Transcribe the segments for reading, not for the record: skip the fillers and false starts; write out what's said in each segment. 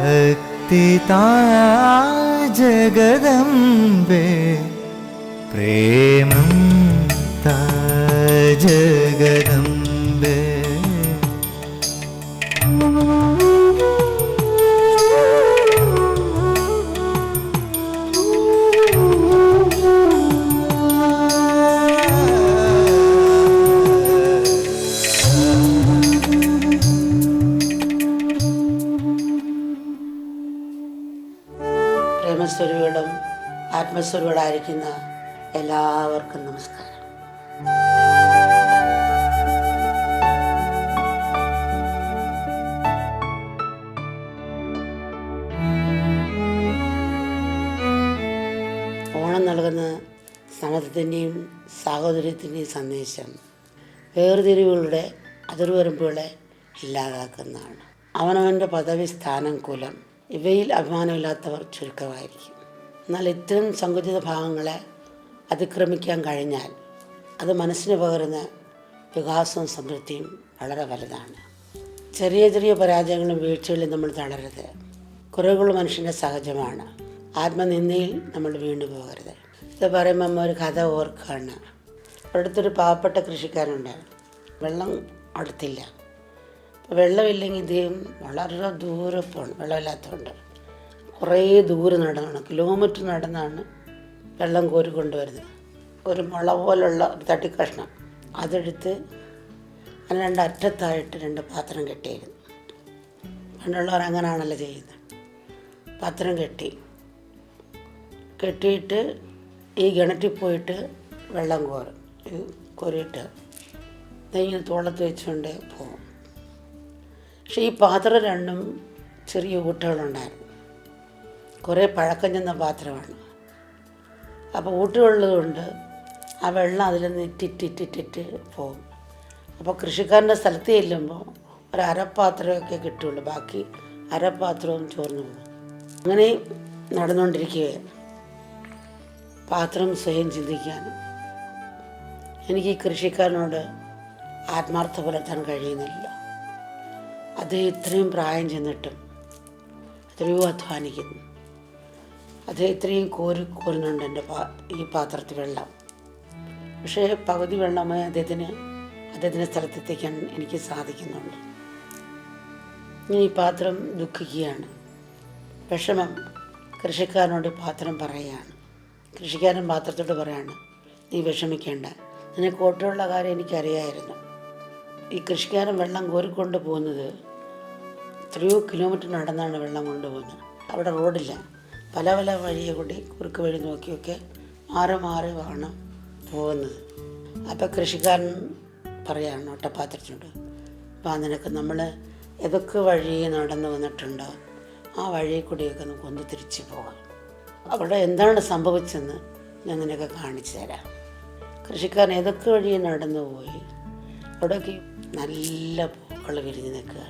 ഭക്തി താ ജഗദംബേ പ്രേമം താ ജഗദംബേ. പ്രേമസ്വരൂപികളും ആത്മസ്വരൂപികളായിരിക്കുന്ന എല്ലാവർക്കും നമസ്കാരം. ഓണം നൽകുന്ന സമത്വത്തിൻ്റെയും സാഹോദര്യത്തിൻ്റെയും സന്ദേശം വേർതിരിവുകളുടെ അതിർവരമ്പുകളെ ഇല്ലാതാക്കുന്നതാണ്. അവനവൻ്റെ പദവി, സ്ഥാനം, കുലം ഇവയിൽ അഭിമാനമില്ലാത്തവർ ചുരുക്കമായിരിക്കും. എന്നാൽ ഇത്തരം സങ്കുചിത ഭാഗങ്ങളെ അതിക്രമിക്കാൻ കഴിഞ്ഞാൽ അത് മനസ്സിന് പകരുന്ന വികാസവും സമൃദ്ധിയും വളരെ വലുതാണ്. ചെറിയ ചെറിയ പരാജയങ്ങളും വീഴ്ചകളിലും നമ്മൾ തളരരുത്. കുറവുകൾ മനുഷ്യൻ്റെ സഹജമാണ്. ആത്മനിന്ദയിൽ നമ്മൾ വീണ്ടു പോകരുത്. ഇത് പറയുമ്പോൾ അമ്മ ഒരു കഥ ഓർക്കുകയാണ്. അടുത്തൊരു പാവപ്പെട്ട കൃഷിക്കാരുണ്ട്. വെള്ളം അടുത്തില്ല. അപ്പോൾ വെള്ളമില്ലെങ്കിൽ ഇദ്ദേഹം വളരെ ദൂരെ പോകണം. വെള്ളമില്ലാത്തതുകൊണ്ട് കുറേ ദൂരെ നടന്നാണ്, കിലോമീറ്റർ നടന്നാണ് വെള്ളം കോരി കൊണ്ടുവരുന്നത്. ഒരു മുള പോലുള്ള ഒരു തട്ടിക്കഷ്ണം അതെടുത്ത് അതിന് രണ്ടറ്റത്തായിട്ട് 2 പാത്രം കെട്ടിയിരുന്നു. പണ്ടുള്ളവർ അങ്ങനെയാണല്ലോ ചെയ്യുന്നത്. പാത്രം കെട്ടിയിട്ട് ഈ കിണറ്റിൽ പോയിട്ട് വെള്ളം കോരിയിട്ട് ഇങ്ങനെ തോളത്ത് വെച്ചുകൊണ്ട് പോകും. പക്ഷേ ഈ പാത്രം രണ്ടും ചെറിയ ഊട്ടുകളുണ്ടായിരുന്നു. കുറേ പഴക്കം ചെന്ന പാത്രമാണ്. അപ്പോൾ ഊട്ടുകളുള്ളതുകൊണ്ട് ആ വെള്ളം അതിൽ നിന്ന് ഇറ്റിറ്റിറ്റിറ്റിട്ട് പോകും. അപ്പോൾ കൃഷിക്കാരൻ്റെ സ്ഥലത്ത് ചെല്ലുമ്പോൾ ഒരു അരപ്പാത്രമൊക്കെ കിട്ടുള്ളൂ, ബാക്കി അരപ്പാത്രവും ചോർന്നു പോകും. അങ്ങനെ നടന്നുകൊണ്ടിരിക്കുകയാണ്. പാത്രം സ്വയം ചിന്തിക്കാനും എനിക്ക് ഈ കൃഷിക്കാരനോട് ആത്മാർത്ഥ പുലർത്താൻ കഴിയുന്നില്ല. അദ്ദേഹം ഇത്രയും പ്രായം ചെന്നിട്ടും എത്രയോ അധ്വാനിക്കുന്നു. അദ്ദേഹം ഇത്രയും കോരുന്നുണ്ട് എൻ്റെ ഈ പാത്രത്തിൽ വെള്ളം. പക്ഷേ പകുതി വെള്ളമായി അദ്ദേഹത്തിൻ്റെ സ്ഥലത്തെത്തിക്കാൻ എനിക്ക് സാധിക്കുന്നുണ്ട്. ഈ പാത്രം ദുഃഖിക്കുകയാണ്. വിഷമം കൃഷിക്കാരനോട് പാത്രം പറയുകയാണ്. കൃഷിക്കാരൻ പാത്രത്തോട് പറയാണ്, നീ വിഷമിക്കേണ്ട, നിനക്ക് ഓട്ടമുള്ള കാര്യം എനിക്കറിയായിരുന്നു. ഈ കൃഷിക്കാരൻ വെള്ളം കോരിക്കൊണ്ട് പോകുന്നത് എത്രയോ കിലോമീറ്റർ നടന്നാണ് വെള്ളം കൊണ്ടുപോകുന്നത്. അവിടെ റോഡില്ല, പല പല വഴിയെ കൂടി കുറുക്ക് വഴി നോക്കിയൊക്കെ മാറി വേണം പോകുന്നത്. അപ്പോൾ കൃഷിക്കാരൻ പറയാണ് ഒട്ടപ്പാത്രത്തിനോട്, അപ്പോൾ നിനക്ക് നമ്മൾ ഏതൊക്കെ വഴി നടന്നു വന്നിട്ടുണ്ടോ ആ വഴി കൂടിയൊക്കെ നമുക്ക് ഒന്ന് തിരിച്ചു പോകാം. അവിടെ എന്താണ് സംഭവിച്ചെന്ന് ഞാൻ നിനക്ക് കാണിച്ചു തരാം. കൃഷിക്കാരൻ ഏതൊക്കെ വഴി നടന്നു പോയി അവിടെയൊക്കെ നല്ല പൂക്കൾ വിരിഞ്ഞ് നിൽക്കുക,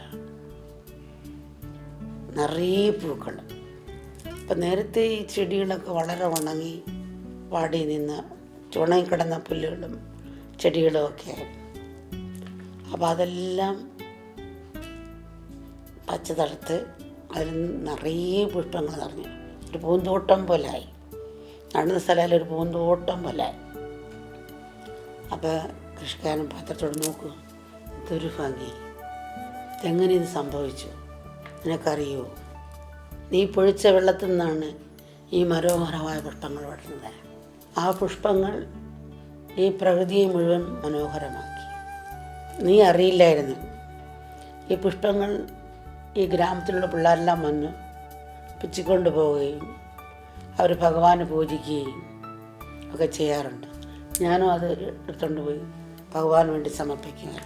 നിറയെ പൂക്കൾ. അപ്പം നേരത്തെ ഈ ചെടികളൊക്കെ വളരെ ഉണങ്ങി വാടി നിന്ന് ഉണങ്ങിക്കിടന്ന പുല്ലുകളും ചെടികളും ഒക്കെ ആയിരുന്നു. അപ്പോൾ അതെല്ലാം പച്ച തടുത്ത് അതിൽ നിറയെ പുഷ്പങ്ങൾ നിറഞ്ഞു ഒരു പൂന്തോട്ടം പോലായി. നടന്ന സ്ഥലത്തിൽ ഒരു പൂന്തോട്ടം പോലായി. അപ്പോൾ കൃഷിക്കാരൻ പാത്രത്തോട് നോക്കൂ, ഇതൊരു ഭംഗി, ഇതെങ്ങനെ ഇത് സംഭവിച്ചു നിനക്കറിയോ? നീ പൊഴിച്ച വെള്ളത്തിൽ നിന്നാണ് ഈ മനോഹരമായ പുഷ്പങ്ങൾ വളരുന്നത്. ആ പുഷ്പങ്ങൾ ഈ പ്രകൃതിയെ മുഴുവൻ മനോഹരമാക്കി. നീ അറിയില്ലായിരുന്നു. ഈ പുഷ്പങ്ങൾ ഈ ഗ്രാമത്തിലുള്ള പിള്ളേരെല്ലാം വന്ന് പിച്ചിക്കൊണ്ട് പോവുകയും അവർ ഭഗവാനെ പൂജിക്കുകയും ഒക്കെ ചെയ്യാറുണ്ട്. ഞാനും അത് എടുത്തുകൊണ്ട് പോയി ഭഗവാന് വേണ്ടി സമർപ്പിക്കുകയാണ്.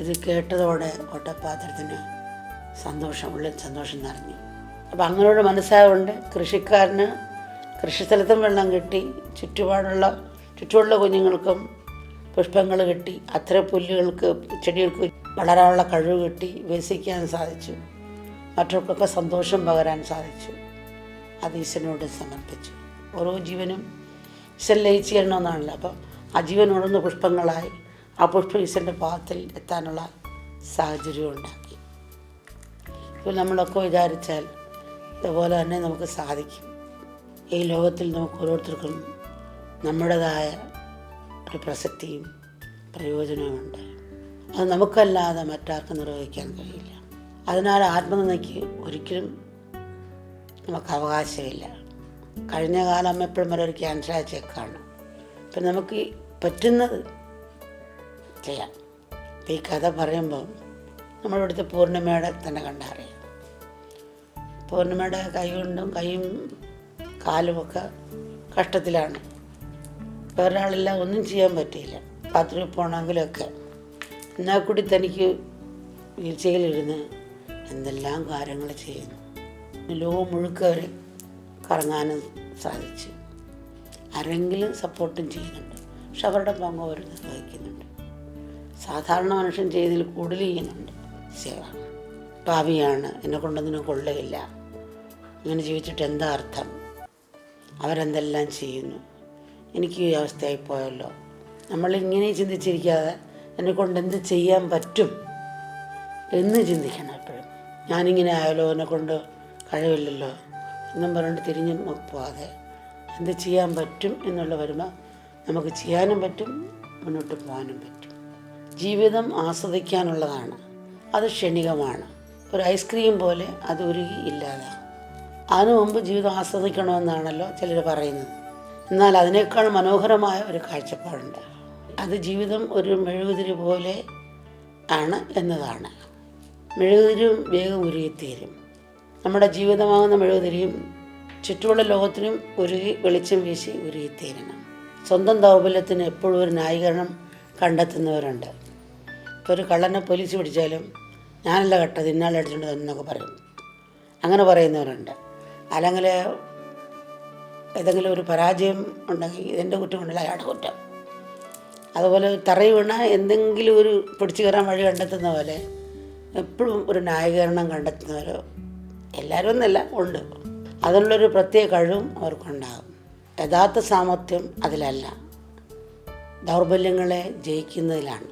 ഇത് കേട്ടതോടെ ഒട്ടപ്പാത്രത്തിന് ഉള്ളിൽ സന്തോഷം നിറഞ്ഞു. അപ്പം അങ്ങനെയുള്ള മനസ്സായതുകൊണ്ട് കൃഷിക്കാരന് കൃഷിസ്ഥലത്തും വെള്ളം കിട്ടി, ചുറ്റുമുള്ള കുഞ്ഞുങ്ങൾക്കും പുഷ്പങ്ങൾ കിട്ടി, അത്ര പുല്ലുകൾക്ക് ചെടികൾക്ക് വളരാനുള്ള കഴിവ് കിട്ടി, വികസിക്കാൻ സാധിച്ചു, മറ്റവർക്കൊക്കെ സന്തോഷം പകരാൻ സാധിച്ചു. അത് ഈശ്വരനോട് സമർപ്പിച്ചു. ഓരോ ജീവനും ഈശ്വരൻ ലയിച്ചു തരണമെന്നാണല്ലോ. അപ്പം ആ ജീവൻ ഉണർന്ന പുഷ്പങ്ങളായി ആ പുഷ്പം ഈശ്വരൻ്റെ പാദത്തിൽ എത്താനുള്ള സാഹചര്യം ഉണ്ടാക്കി. ഇപ്പോൾ നമ്മളൊക്കെ വിചാരിച്ചാൽ അതുപോലെ തന്നെ നമുക്ക് സാധിക്കും. ഈ ലോകത്തിൽ നമുക്ക് ഓരോരുത്തർക്കും നമ്മുടേതായ ഒരു പ്രസക്തിയും പ്രയോജനവുമുണ്ട്. അത് നമുക്കല്ലാതെ മറ്റാർക്കും നിർവഹിക്കാൻ കഴിയില്ല. അതിനാൽ ആത്മനിന്ദയ്ക്ക് ഒരിക്കലും നമുക്ക് അവകാശമില്ല. കഴിഞ്ഞ കാലം അമ്മ എപ്പോഴും വരെ ഒരു ക്യാൻസർ ചെക്കാണ്. ഇപ്പം നമുക്ക് പറ്റുന്നത് ചെയ്യാം. ഈ കഥ പറയുമ്പോൾ നമ്മളിവിടുത്തെ പൂർണ്ണിമയുടെ തന്നെ കണ്ടറിയാം. പൂർണ്ണിമയുടെ കൈയും കാലുമൊക്കെ കഷ്ടത്തിലാണ്. വേറൊരാളെല്ലാം ഒന്നും ചെയ്യാൻ പറ്റിയില്ല. ബാത്റൂമിൽ പോകണമെങ്കിലൊക്കെ എന്നാൽ കൂടി തനിക്ക് വീഴ്ചയിലിരുന്ന് എന്തെല്ലാം കാര്യങ്ങൾ ചെയ്യുന്നു. ലോകം മുഴുക്ക വരെ കറങ്ങാനും സാധിച്ചു. ആരെങ്കിലും സപ്പോർട്ടും ചെയ്യുന്നുണ്ട്. പക്ഷെ അവരുടെ പങ്ക് അവർ നിർവഹിക്കുന്നുണ്ട്. സാധാരണ മനുഷ്യൻ ചെയ്തതിൽ കൂടുതൽ ചെയ്യുന്നുണ്ട് സേവ. പാവിയാണ്, എന്നെ കൊണ്ടൊന്നിനും കൊള്ളുകയില്ല, ഇങ്ങനെ ജീവിച്ചിട്ട് എന്താ അർത്ഥം, അവരെന്തെല്ലാം ചെയ്യുന്നു, എനിക്ക് ഈ അവസ്ഥയായി പോയല്ലോ. നമ്മളിങ്ങനെ ചിന്തിച്ചിരിക്കാതെ എന്നെക്കൊണ്ട് എന്ത് ചെയ്യാൻ പറ്റും എന്ന് ചിന്തിക്കണം എപ്പോഴും. ഞാനിങ്ങനെ ആയാലോ, എന്നെക്കൊണ്ട് കഴിവില്ലല്ലോ എന്നും പറഞ്ഞിട്ട് തിരിഞ്ഞു പോകാതെ എന്ത് ചെയ്യാൻ പറ്റും എന്നുള്ള വരുമ്പോൾ നമുക്ക് ചെയ്യാനും പറ്റും, മുന്നോട്ട് പോകാനും പറ്റും. ജീവിതം ആസ്വദിക്കാനുള്ളതാണ്. അത് ക്ഷണികമാണ്. ഒരു ഐസ്ക്രീം പോലെ അത് ഉരുകി ഇല്ലാതാകും. അതിനു മുമ്പ് ജീവിതം ആസ്വദിക്കണമെന്നാണല്ലോ ചിലർ പറയുന്നത്. എന്നാൽ അതിനേക്കാൾ മനോഹരമായ ഒരു കാഴ്ചപ്പാടുണ്ട്. അത് ജീവിതം ഒരു മെഴുകുതിരി പോലെ ആണ് എന്നതാണ്. മെഴുകുതിരിയും വേഗം ഉരുകിത്തീരും. നമ്മുടെ ജീവിതമാകുന്ന മെഴുകുതിരിയും ചുറ്റുമുള്ള ലോകത്തിനും ഉരുകി വെളിച്ചം വീശി ഉരുകിത്തീരണം. സ്വന്തം ദൗർബല്യത്തിന് എപ്പോഴും ഒരു ന്യായീകരണം കണ്ടെത്തുന്നവരുണ്ട്. ഇപ്പോൾ ഒരു കള്ളനെ പോലീസ് പിടിച്ചാലും ഞാനല്ല കട്ടത്, ഇന്നാളെ അടിച്ചിട്ടുണ്ട് എന്നൊക്കെ പറയും. അങ്ങനെ പറയുന്നവരുണ്ട്. അല്ലെങ്കിൽ ഏതെങ്കിലും ഒരു പരാജയം ഉണ്ടെങ്കിൽ ഇതെൻ്റെ കുറ്റം കൊണ്ടല്ല അയാളുടെ കുറ്റം. അതുപോലെ തറയിൽ വീണ എന്തെങ്കിലും ഒരു പിടിച്ചു കയറാൻ വഴി കണ്ടെത്തുന്ന പോലെ എപ്പോഴും ഒരു ന്യായീകരണം കണ്ടെത്തുന്നവരോ എല്ലാവരും ഒന്നല്ല ഉണ്ട്. അതിനുള്ളൊരു പ്രത്യേക കഴിവും അവർക്കുണ്ടാകും. യഥാർത്ഥ സാമർത്ഥ്യം അതിലല്ല, ദൗർബല്യങ്ങളെ ജയിക്കുന്നതിലാണ്.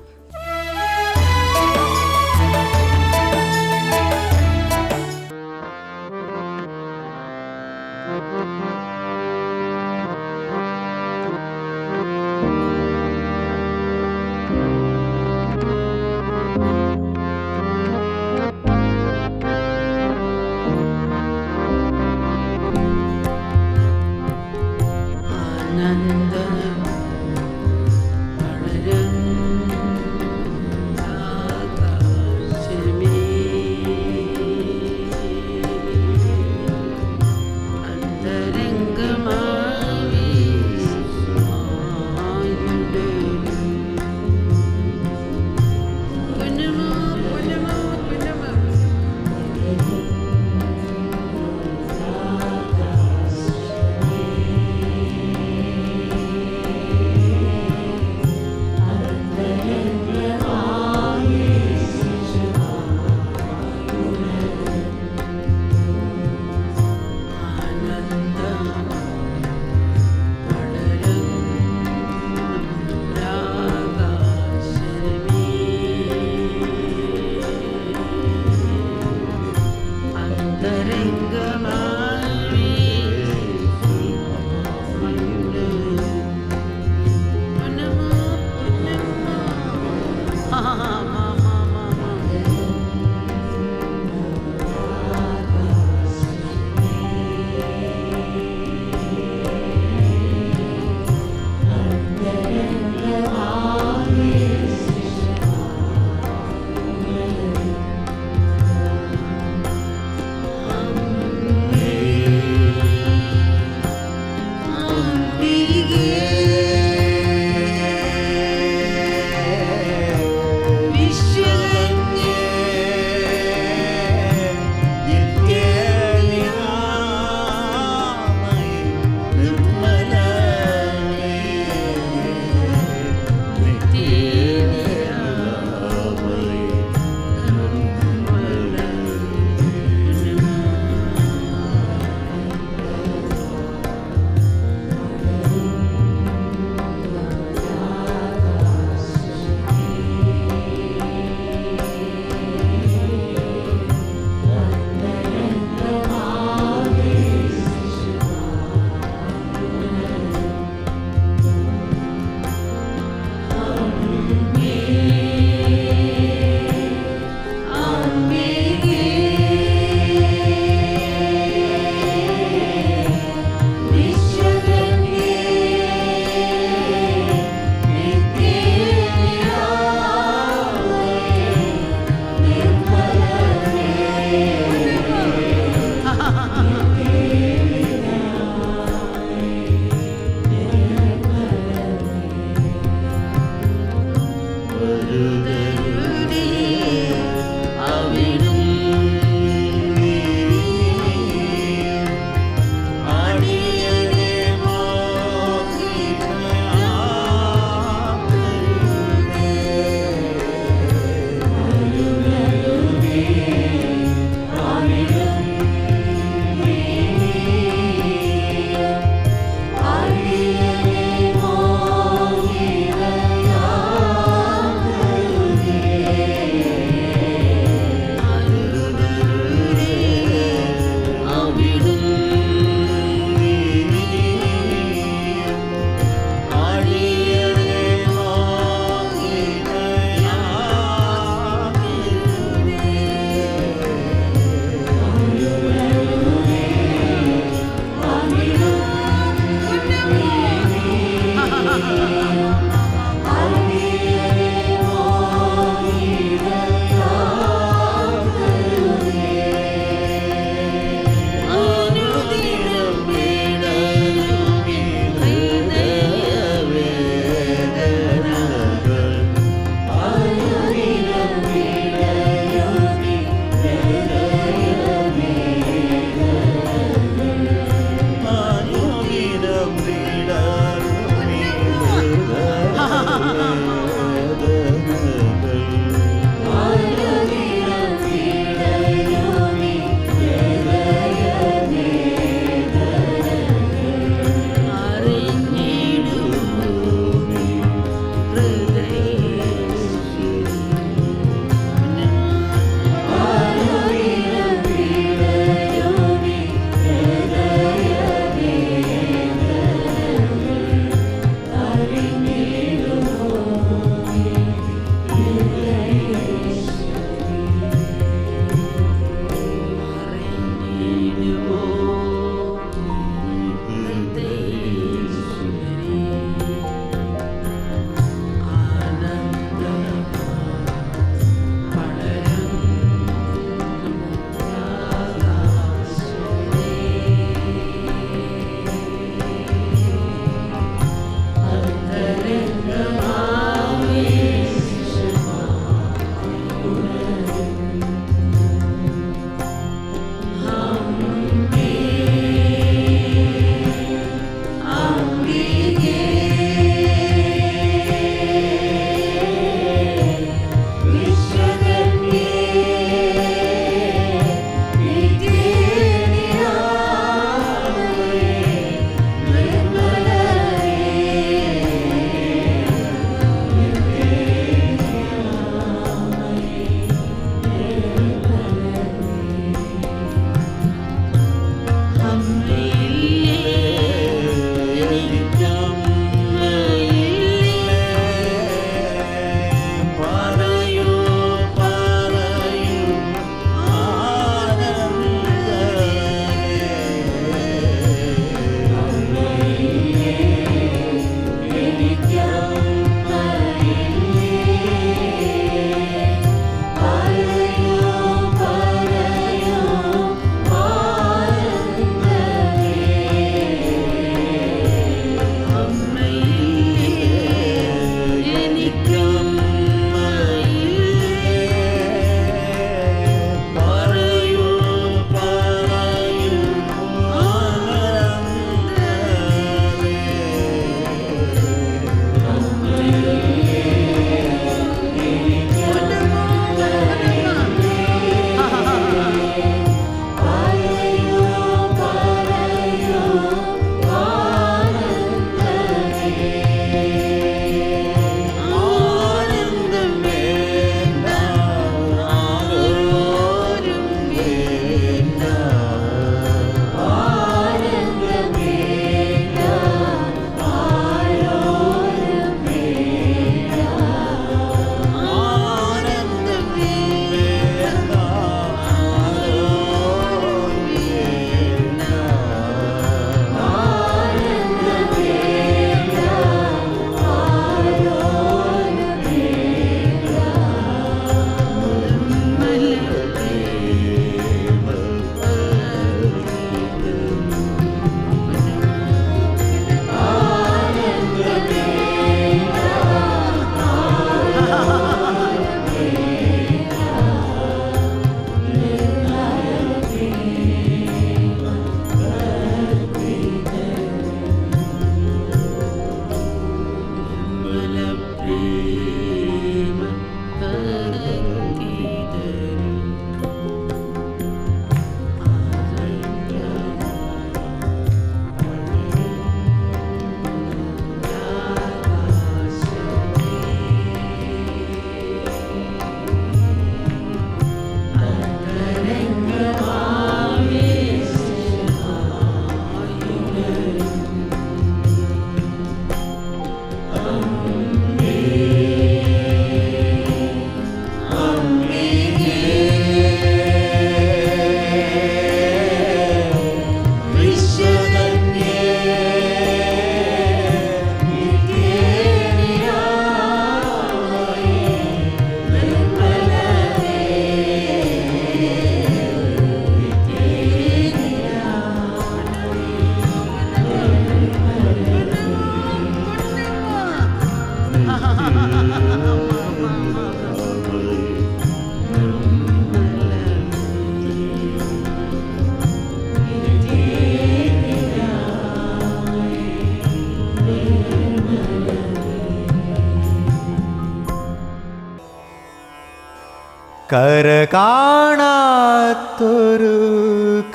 കര കാണാത്തൊരു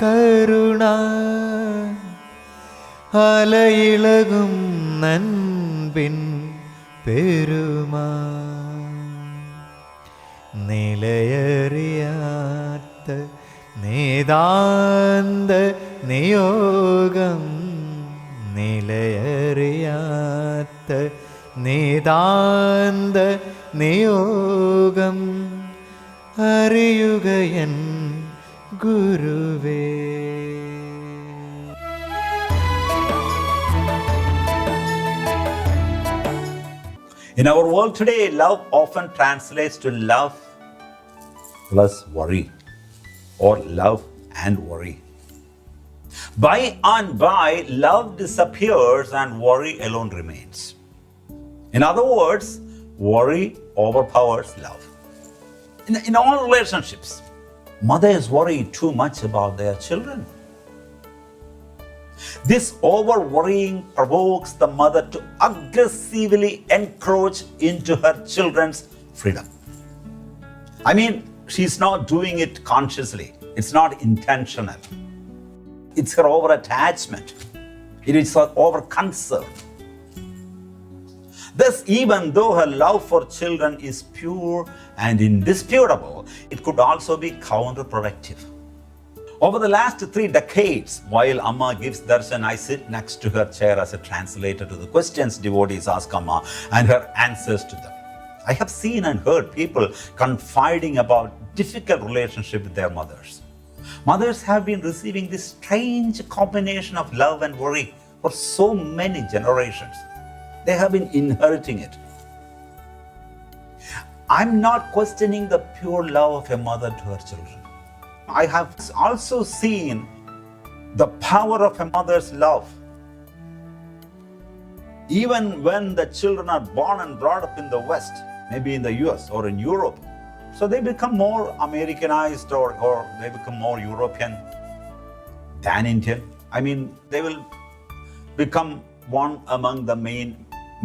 കരുണ അലയിളകും നൻപിൻ പെരുമാ നിലയറിയാത്ത നേതാന്ത നിയോഗം നിലയറിയാത്ത നേതാന്ത നിയോഗം അറിയുകയൻ ഗുരുവേ. In our world today, love often translates to love plus worry, or love and worry. By and by, love disappears and worry alone remains. In other words, worry overpowers love. In all relationships, mothers worry too much about their children. This over-worrying provokes the mother to aggressively encroach into her children's freedom. I mean, she's not doing it consciously. It's not intentional. It's her over-attachment. It is her over-concern. Thus, even though her love for children is pure and indisputable, it could also be counterproductive. Over the last 3 decades, while Amma gives darshan, I sit next to her chair as a translator to the questions devotees ask Amma and her answers to them. I have seen and heard people confiding about difficult relationship with their mothers. Mothers have been receiving this strange combination of love and worry for so many generations. They have been inheriting it. I'm not questioning the pure love of a mother to her children. I have also seen the power of a mother's love. Even when the children are born and brought up in the West, maybe in the US or in Europe, so they become more Americanized or they become more European than Indian. I mean, they will become one among the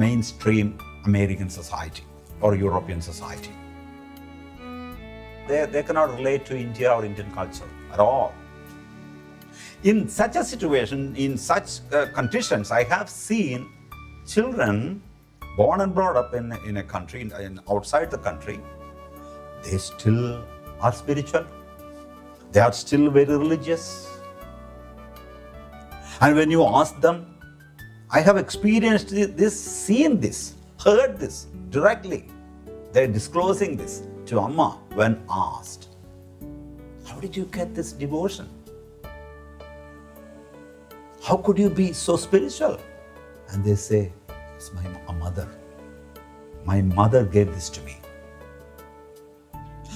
mainstream American society or European society. They cannot relate to India or Indian culture at all. In such a situation, in such conditions, I have seen children born and brought up in a country, outside the country, they still are spiritual. They are still very religious. And when you ask them, I have experienced this, seen this, heard this directly. They're disclosing this to Amma when asked, how did you get this devotion? How could you be so spiritual? And they say, it's my mother. My mother gave this to me.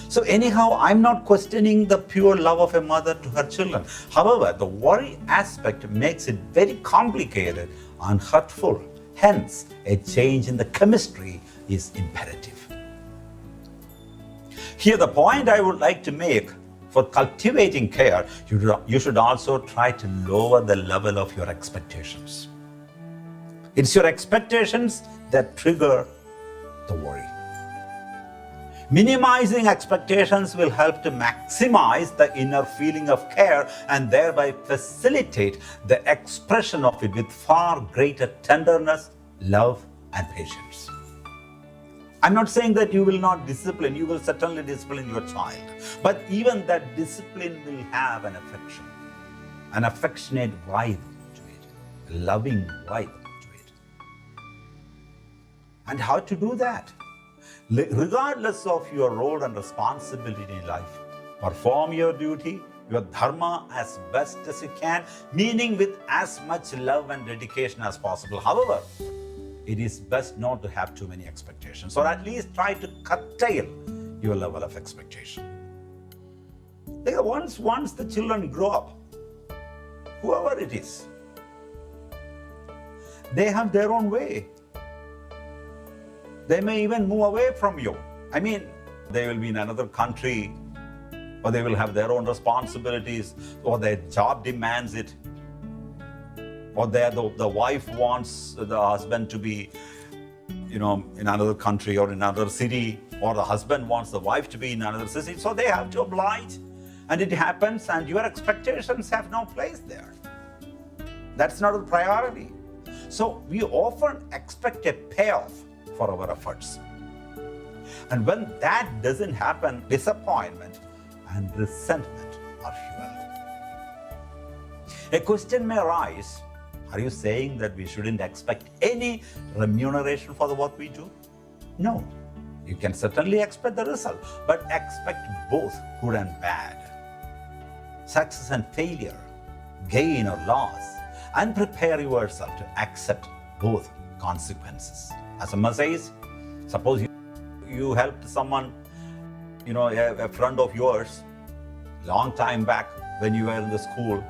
So anyhow, I'm not questioning the pure love of a mother to her children. However, the worry aspect makes it very complicated and hurtful. Hence, a change in the chemistry is imperative. Here, the point I would like to make, for cultivating care, you should also try to lower the level of your expectations. It's your expectations that trigger the worry. Minimizing expectations will help to maximize the inner feeling of care and thereby facilitate the expression of it with far greater tenderness, love, and patience. I'm not saying that you will not discipline, you will certainly discipline your child, but even that discipline will have an affection, an affectionate vibe to it, a loving vibe to it. And how to do that? Regardless of your role and responsibility in life, perform your duty, your dharma as best as you can, meaning with as much love and dedication as possible. However, it is best not to have too many expectations, or at least try to curtail your level of expectation. Once the children grow up, whoever it is, they have their own way. They may even move away from you. I mean, they will be in another country, or they will have their own responsibilities, or their job demands it, or the wife wants the husband to be in another country or in another city, or the husband wants the wife to be in another city, so they have to oblige. And it happens, and your expectations have no place there. That's not a priority. So we often expect a payoff for our efforts. And when that doesn't happen, disappointment and resentment are fueled. A question may arise, are you saying that we shouldn't expect any remuneration for the work we do? No. You can certainly expect the result, but expect both good and bad. Success and failure, gain or loss, and prepare yourself to accept both consequences. As Amma says, suppose you helped someone, a friend of yours, long time back when you were in the school,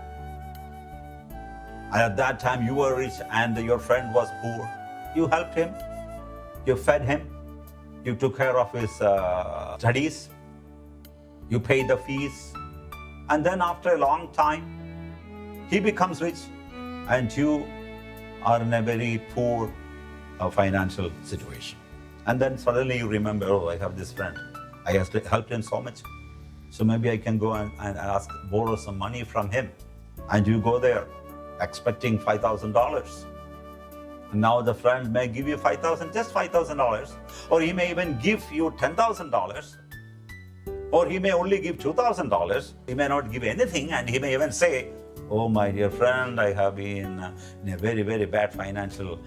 and at that time you were rich and your friend was poor. You helped him, you fed him, you took care of his studies, you paid the fees, and then after a long time, he becomes rich and you are in a very poor financial situation. And then suddenly you remember, oh, I have this friend. I have helped him so much. So maybe I can go and borrow some money from him. And you go there expecting $5,000. And now the friend may give you just $5,000, or he may even give you $10,000, or he may only give $2,000. He may not give anything, and he may even say, oh, my dear friend, I have been in a very, very bad financial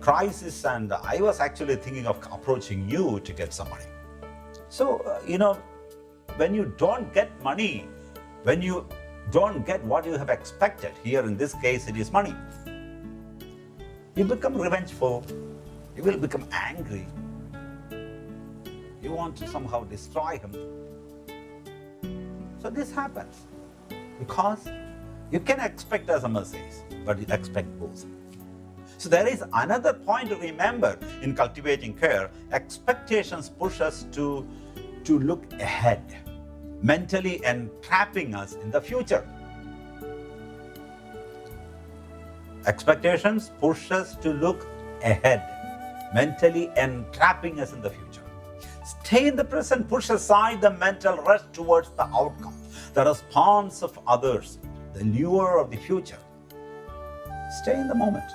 crisis, and I was actually thinking of approaching you to get some money. So, when you don't get money, when you don't get what you have expected, here in this case it is money, you become revengeful, you will become angry, you want to somehow destroy him. So this happens because you can expect, as Amma says, but you expect both. So there is another point to remember in cultivating care. Expectations push us to look ahead, mentally entrapping us in the future. Expectations push us to look ahead, mentally entrapping us in the future. Stay in the present, push aside the mental rush towards the outcome, the response of others, the lure of the future. Stay in the moment.